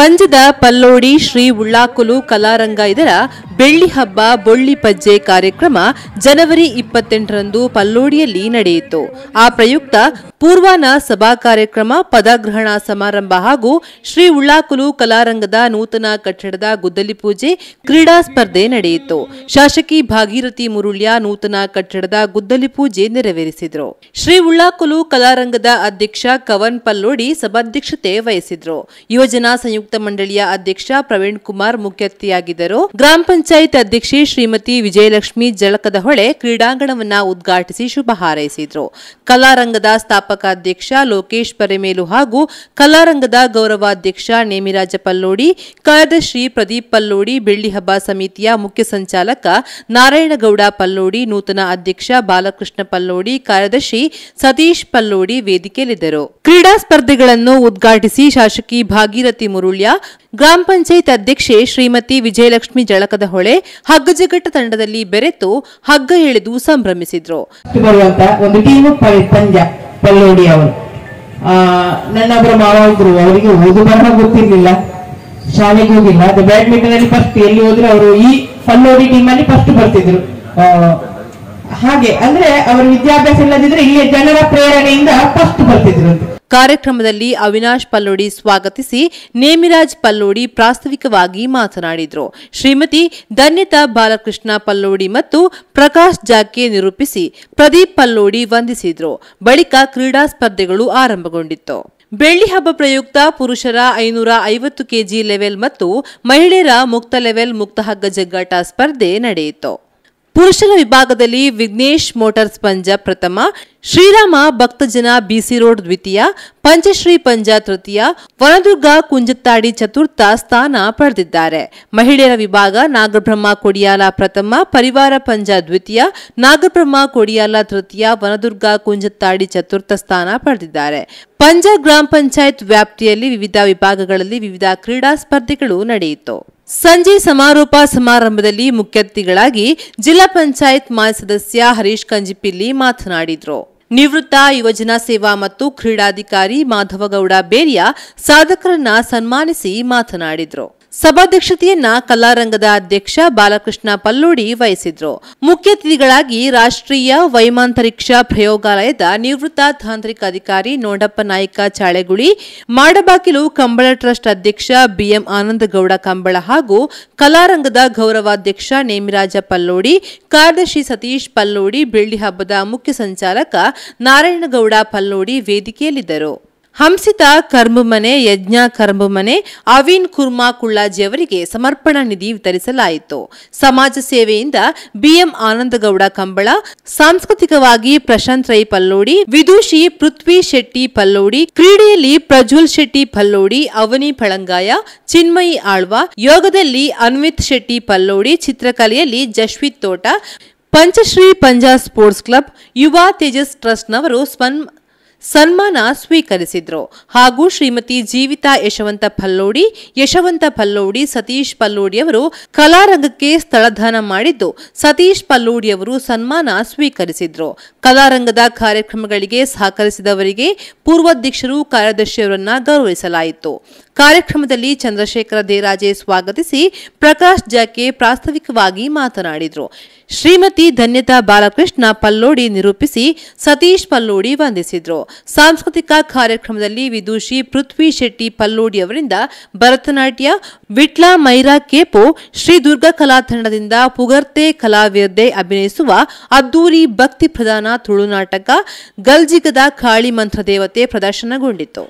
ಪಂಜದ ಪಲ್ಲೋಡಿ ಶ್ರೀ ಉಳ್ಳಾಕುಲು ಕಲಾರಂಗ ಇದರ ಬೆಳ್ಳಿ ಹಬ್ಬ ಬೊಳ್ಳಿ ಪಜ್ಜೆ ಕಾರ್ಯಕ್ರಮ ಜನವರಿ 28ರಂದು ಪಲ್ಲೋಡಿಯಲ್ಲಿ ನಡೆಯಿತು. ಆ ಪ್ರಯುಕ್ತ ಪೂರ್ವಾನ ಸಭಾ ಕಾರ್ಯಕ್ರಮ, ಪದಗ್ರಹಣ ಸಮಾರಂಭ ಹಾಗೂ ಶ್ರೀ ಉಳ್ಳಾಕುಲು ಕಲಾರಂಗದ ನೂತನ ಕಟ್ಟಡದ ಗುದ್ದಲಿ ಪೂಜೆ, ಕ್ರೀಡಾ ಸ್ಪರ್ಧೆ ನಡೆಯಿತು. ಶಾಸಕಿ ಭಾಗೀರಥಿ ಮುರುಳ್ಯ ನೂತನ ಕಟ್ಟಡದ ಗುದ್ದಲಿ ಪೂಜೆ ನೆರವೇರಿಸಿದರು. ಶ್ರೀ ಉಳ್ಳಾಕುಲು ಕಲಾರಂಗದ ಅಧ್ಯಕ್ಷ ಕವನ್ ಪಲ್ಲೋಡಿ ಸಭಾಧ್ಯಕ್ಷತೆ ವಹಿಸಿದ್ರು. ಯುವಜನ ಸಂಯುಕ್ತ ಮಂಡಳಿಯ ಅಧ್ಯಕ್ಷ ಪ್ರವೀಣ್ ಕುಮಾರ್ ಮುಖ್ಯ ಅತಿಥಿಯಾಗಿದ್ದರು. ಗ್ರಾಮ ಪಂಚಾಯತ್ ಅಧ್ಯಕ್ಷೆ ಶ್ರೀಮತಿ ವಿಜಯಲಕ್ಷ್ಮಿ ಜಳಕದಹೊಳೆ ಕ್ರೀಡಾಂಗಣವನ್ನು ಉದ್ಘಾಟಿಸಿ ಶುಭ ಹಾರೈಸಿದರು. ಕಲಾರಂಗದ ಸ್ಥಾಪಕಾಧ್ಯಕ್ಷ ಲೋಕೇಶ್ ಪರೆಮೇಲು ಹಾಗೂ ಕಲಾರಂಗದ ಗೌರವಾಧ್ಯಕ್ಷ ನೇಮಿರಾಜ ಪಲ್ಲೋಡಿ, ಕಾರ್ಯದರ್ಶಿ ಪ್ರದೀಪ್ ಪಲ್ಲೋಡಿ, ಬೆಳ್ಳಿ ಹಬ್ಬ ಸಮಿತಿಯ ಮುಖ್ಯ ಸಂಚಾಲಕ ನಾರಾಯಣಗೌಡ ಪಲ್ಲೋಡಿ, ನೂತನ ಅಧ್ಯಕ್ಷ ಬಾಲಕೃಷ್ಣ ಪಲ್ಲೋಡಿ, ಕಾರ್ಯದರ್ಶಿ ಸತೀಶ್ ಪಲ್ಲೋಡಿ ವೇದಿಕೆಯಲ್ಲಿದ್ದರು. ಕ್ರೀಡಾ ಸ್ಪರ್ಧೆಗಳನ್ನು ಉದ್ಘಾಟಿಸಿ ಶಾಸಕಿ ಭಾಗೀರಥಿ ಮುರುಳ್ಯ, ಗ್ರಾಮ ಪಂಚಾಯತ್ ಅಧ್ಯಕ್ಷೆ ಶ್ರೀಮತಿ ವಿಜಯಲಕ್ಷ್ಮಿ ಜಳಕದಹೊಳೆ ಹಗ್ಗಜಗಟ್ಟ ತಂಡದಲ್ಲಿ ಬೆರೆತು ಹಗ್ಗ ಎಳೆದು ಸಂಭ್ರಮಿಸಿದ್ರು. ಒಂದು ಟೀಮ್ ಪಂಜ ಪಲ್ಲೋಡಿ ಅವರು ನನ್ನೊಬ್ಬರ ಮಾವರು, ಅವರಿಗೆ ಓದು ಬರಹ ಗೊತ್ತಿರ್ಲಿಲ್ಲ, ಶಾಲೆಗೆ ಹೋಗಿಲ್ಲ. ಅದು ಬ್ಯಾಡ್ಮಿಂಟನ್ ಅಲ್ಲಿ ಫಸ್ಟ್ ಎಲ್ಲಿ ಹೋದ್ರು ಅವರು ಈ ಪಲ್ಲೋಡಿ ಟೀಮ್ ಅಲ್ಲಿ ಫಸ್ಟ್ ಬರ್ತಿದ್ರು. ಹಾಗೆ ಅಂದ್ರೆ ಅವರ ವಿದ್ಯಾಭ್ಯಾಸ ಇಲ್ಲದಿದ್ರೆ ಇಲ್ಲಿ ಜನರ ಪ್ರೇರಣೆಯಿಂದ ಫಸ್ಟ್ ಬರ್ತಿದ್ರು. ಕಾರ್ಯಕ್ರಮದಲ್ಲಿ ಅವಿನಾಶ್ ಪಲ್ಲೋಡಿ ಸ್ವಾಗತಿಸಿ ನೇಮಿರಾಜ್ ಪಲ್ಲೋಡಿ ಪ್ರಾಸ್ತಾವಿಕವಾಗಿ ಮಾತನಾಡಿದರು. ಶ್ರೀಮತಿ ಧನ್ಯತಾ ಬಾಲಕೃಷ್ಣ ಪಲ್ಲೋಡಿ ಮತ್ತು ಪ್ರಕಾಶ್ ಜಾಕೆ ನಿರೂಪಿಸಿ ಪ್ರದೀಪ್ ಪಲ್ಲೋಡಿ ವಂದಿಸಿದ್ರು. ಬಳಿಕ ಕ್ರೀಡಾ ಸ್ಪರ್ಧೆಗಳು ಆರಂಭಗೊಂಡಿತ್ತು. ಬೆಳ್ಳಿ ಹಬ್ಬ ಪ್ರಯುಕ್ತ ಪುರುಷರ 550 ಕೆಜಿ ಲೆವೆಲ್ ಮತ್ತು ಮಹಿಳೆಯರ ಮುಕ್ತ ಲೆವೆಲ್ ಮುಕ್ತ ಹಗ್ಗ ಜಗ್ಗಾಟ ಸ್ಪರ್ಧೆ ನಡೆಯಿತು. ಪುರುಷರ ವಿಭಾಗದಲ್ಲಿ ವಿಘ್ನೇಶ್ ಮೋಟಾರ್ಸ್ ಪಂಜ ಪ್ರಥಮ, ಶ್ರೀರಾಮ ಭಕ್ತಜನ ಬಿಸಿ ರೋಡ್ ದ್ವಿತೀಯ, ಪಂಚಶ್ರೀ ಪಂಜ ತೃತೀಯ, ವನದುರ್ಗ ಕುಂಜತ್ತಾಡಿ ಚತುರ್ಥ ಸ್ಥಾನ ಪಡೆದಿದ್ದಾರೆ. ಮಹಿಳೆಯರ ವಿಭಾಗ ನಾಗಬ್ರಹ್ಮ ಕೊಡಿಯಾಲ ಪ್ರಥಮ, ಪರಿವಾರ ಪಂಜ ದ್ವಿತೀಯ, ನಾಗಬ್ರಹ್ಮ ಕೊಡಿಯಾಲ ತೃತೀಯ, ವನದುರ್ಗ ಕುಂಜತ್ತಾಡಿ ಚತುರ್ಥ ಸ್ಥಾನ ಪಡೆದಿದ್ದಾರೆ. ಪಂಜ ಗ್ರಾಮ ಪಂಚಾಯತ್ ವ್ಯಾಪ್ತಿಯಲ್ಲಿ ವಿವಿಧ ವಿಭಾಗಗಳಲ್ಲಿ ವಿವಿಧ ಕ್ರೀಡಾ ಸ್ಪರ್ಧೆಗಳು ನಡೆಯಿತು. ಸಂಜೆ ಸಮಾರೋಪ ಸಮಾರಂಭದಲ್ಲಿ ಮುಖ್ಯ ಅತಿಥಿಗಳಾಗಿ ಜಿಲ್ಲಾ ಪಂಚಾಯತ್ ಮಾಜಿ ಸದಸ್ಯ ಹರೀಶ್ ಕಂಜಿಪಿಲ್ಲಿ ಮಾತನಾಡಿದರು. ನಿವೃತ್ತ ಯುವಜನ ಸೇವಾ ಮತ್ತು ಕ್ರೀಡಾಧಿಕಾರಿ ಮಾಧವಗೌಡ ಬೇರಿಯಾ ಸಾಧಕರನ್ನ ಸನ್ಮಾನಿಸಿ ಮಾತನಾಡಿದರು. ಸಭಾಧ್ಯಕ್ಷತೆಯನ್ನ ಕಲಾರಂಗದ ಅಧ್ಯಕ್ಷ ಬಾಲಕೃಷ್ಣ ಪಲ್ಲೋಡಿ ವಹಿಸಿದ್ರು. ಮುಖ್ಯ ಅತಿಥಿಗಳಾಗಿ ರಾಷ್ಟ್ರೀಯ ವೈಮಾಂತರಿಕ್ಷ ಪ್ರಯೋಗಾಲಯದ ನಿವೃತ್ತ ತಾಂತ್ರಿಕ ಅಧಿಕಾರಿ ನೋಡಪ್ಪ ನಾಯ್ಕ ಚಾಳೆಗುಳಿ, ಮಾಡಬಾಗಿಲು ಕಂಬಳ ಟ್ರಸ್ಟ್ ಅಧ್ಯಕ್ಷ ಬಿಎಂ ಆನಂದಗೌಡ ಕಂಬಳ ಹಾಗೂ ಕಲಾರಂಗದ ಗೌರವಾಧ್ಯಕ್ಷ ನೇಮಿರಾಜ ಪಲ್ಲೋಡಿ, ಕಾರ್ಯದರ್ಶಿ ಸತೀಶ್ ಪಲ್ಲೋಡಿ, ಬೆಳ್ಳಿ ಹಬ್ಬದ ಮುಖ್ಯ ಸಂಚಾಲಕ ನಾರಾಯಣಗೌಡ ಪಲ್ಲೋಡಿ ವೇದಿಕೆಯಲ್ಲಿದ್ದರು. ಹಂಸಿತ ಕರ್ಮುಮನೆ, ಯಜ್ಞ ಕರ್ಮುಮನೆ, ಅವೀನ್ ಕುರ್ಮಾ ಕುಳ್ಳಾಜಿ ಅವರಿಗೆ ಸಮರ್ಪಣಾ ನಿಧಿ ವಿತರಿಸಲಾಯಿತು. ಸಮಾಜ ಸೇವೆಯಿಂದ ಬಿಎಂ ಆನಂದಗೌಡ ಕಂಬಳ, ಸಾಂಸ್ಕೃತಿಕವಾಗಿ ಪ್ರಶಾಂತ್ ರೈ ಪಲ್ಲೋಡಿ, ವಿದೂಷಿ ಪೃಥ್ವಿ ಶೆಟ್ಟಿ ಪಲ್ಲೋಡಿ, ಕ್ರೀಡೆಯಲ್ಲಿ ಪ್ರಜ್ವಲ್ ಶೆಟ್ಟಿ ಪಲ್ಲೋಡಿ, ಅವನಿ ಫಳಂಗಾಯ, ಚಿನ್ಮಯಿ ಆಳ್ವ, ಯೋಗದಲ್ಲಿ ಅನ್ವಿತ್ ಶೆಟ್ಟಿ ಪಲ್ಲೋಡಿ, ಚಿತ್ರಕಲೆಯಲ್ಲಿ ಜಶ್ವಿತ್ ತೋಟ, ಪಂಚಶ್ರೀ ಪಂಜಾ ಸ್ಪೋರ್ಟ್ಸ್ ಕ್ಲಬ್, ಯುವ ತೇಜಸ್ ಟ್ರಸ್ಟ್ನವರು ಸನ್ಮಾನ ಸ್ವೀಕರಿಸಿದ್ರು. ಹಾಗೂ ಶ್ರೀಮತಿ ಜೀವಿತಾ ಯಶವಂತ ಪಲ್ಲೋಡಿ, ಸತೀಶ್ ಪಲ್ಲೋಡಿ ಅವರು ಕಲಾರಂಗಕ್ಕೆ ಸ್ಥಳದಾನ ಮಾಡಿದ್ದು ಸತೀಶ್ ಪಲ್ಲೋಡಿ ಅವರು ಸನ್ಮಾನ ಸ್ವೀಕರಿಸಿದ್ರು. ಕಲಾರಂಗದ ಕಾರ್ಯಕ್ರಮಗಳಿಗೆ ಸಹಕರಿಸಿದವರಿಗೆ ಪೂರ್ವಾಧ್ಯಕ್ಷರು, ಕಾರ್ಯದರ್ಶಿಯವರನ್ನ ಗೌರವಿಸಲಾಯಿತು. ಕಾರ್ಯಕ್ರಮದಲ್ಲಿ ಚಂದ್ರಶೇಖರ ದೇರಾಜೆ ಸ್ವಾಗತಿಸಿ ಪ್ರಕಾಶ್ ಜಾಕೆ ಪ್ರಾಸ್ತಾವಿಕವಾಗಿ ಮಾತನಾಡಿದರು. ಶ್ರೀಮತಿ ಧನ್ಯತಾ ಬಾಲಕೃಷ್ಣ ಪಲ್ಲೋಡಿ ನಿರೂಪಿಸಿ ಸತೀಶ್ ಪಲ್ಲೋಡಿ ವಂದಿಸಿದ್ರು. ಸಾಂಸ್ಕೃತಿಕ ಕಾರ್ಯಕ್ರಮದಲ್ಲಿ ವಿದೂಷಿ ಪೃಥ್ವಿ ಶೆಟ್ಟಿ ಪಲ್ಲೋಡಿ ಅವರಿಂದ ಭರತನಾಟ್ಯ, ವಿಟ್ಲ ಮೈರಾ ಕೇಪು, ಶ್ರೀ ದುರ್ಗಾ ಕಲಾ ತಂಡದಿಂದ ಪುಗರ್ತೆ ಕಲಾವಿರ್ದೆ ಅಭಿನಯಿಸುವ ಅದ್ದೂರಿ ಭಕ್ತಿ ಪ್ರಧಾನ ತುಳು ನಾಟಕ ಗಲ್ಜಿಗದ ಕಾಳಿ ಮಂತ್ರ ದೇವತೆ ಪ್ರದರ್ಶನಗೊಂಡಿತು.